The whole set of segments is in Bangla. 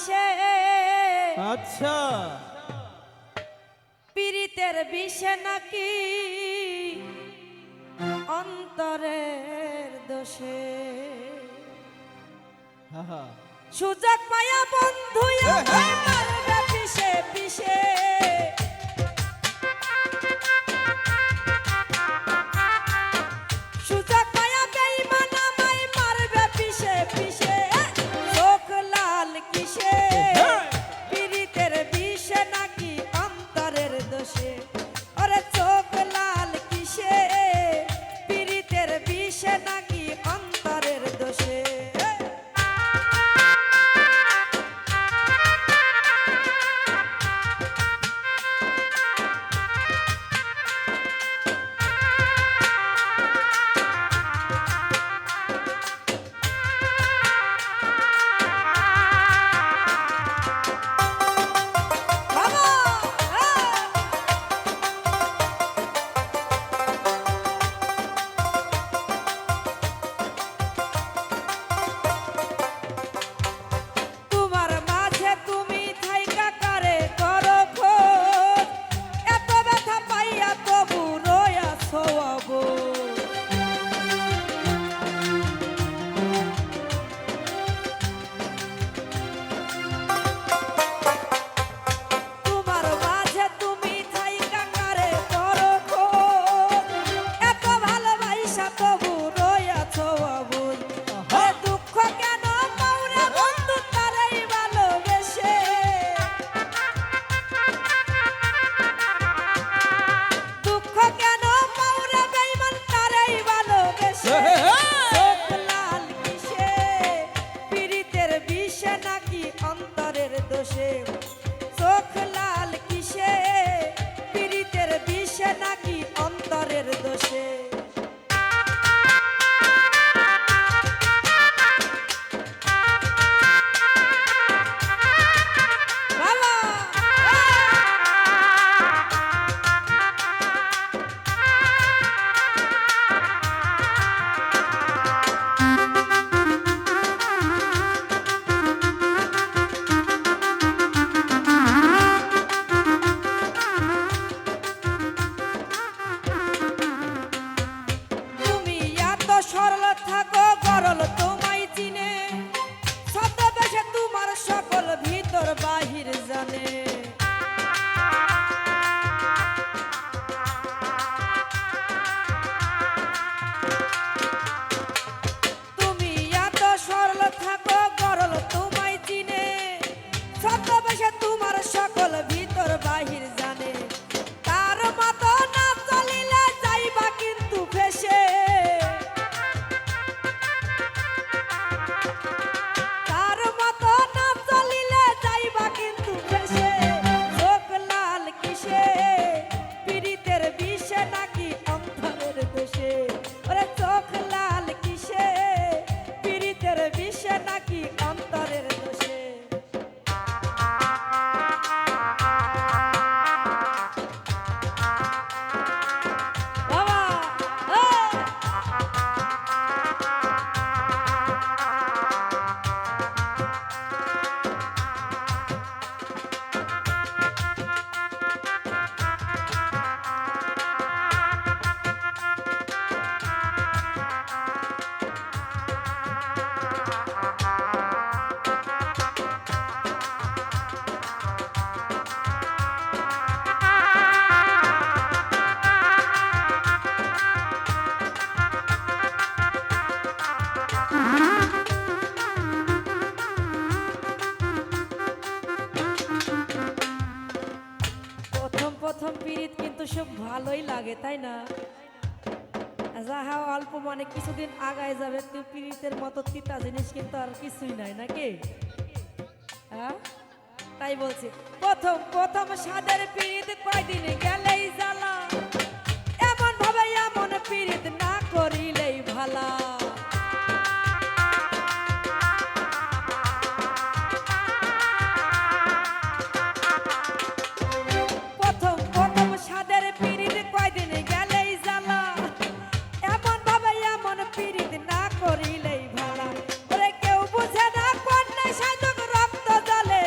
বিষে আচ্ছা পীড়িতের বিষে নাকি অন্তরের দোষে সুযোগ পায়া বন্ধু আমায় মারবে পিষে পিষে সুযোগ পায়া বেঈমান আমায় মারবে পিষে পিষে চোখ লাল কিসে পীড়িতের বিষে নাকি অন্তরের দোষে ওরে চোখ লাল কিসে পীড়িতের বিষে নাকি অন্তরের দোষে চোখ লাল কিসে পীড়িতের বিষে নাকি অন্তরের দোষে সরল থাকো গরল তোমায় চিনে ছদ্মবেশে তোমার সকল ভিতর বাহির জানে তুমি এত সরল থাকো গরল তোমায় চিনে ছদ্মবেশে তোমার সকল ভিতর বাহির জানে তার মতো না চলিলে যাইবা কিন্তু ফেসে প্রথম পীড়িত কিন্তু সব ভালোই লাগে তাই না যাহা অল্প মানে কিছুদিন আগায় যাবে তুই পীড়িতের মতো তিতা জিনিস কিন্তু আর কিছুই নাই নাকি হ্যাঁ তাই বলছি প্রথম প্রথম সাদের পীড়িত কয়দিনে গেলেই জ্বালা এমন ভাবে এমন পীড়িত না করিলেই ভালা করিলেই ভালা ওরে কেউ বুঝে না কোন সাধক রক্ত জলে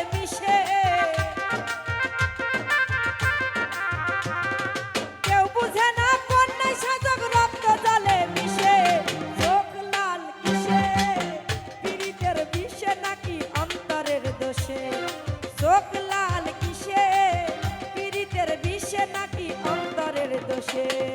কে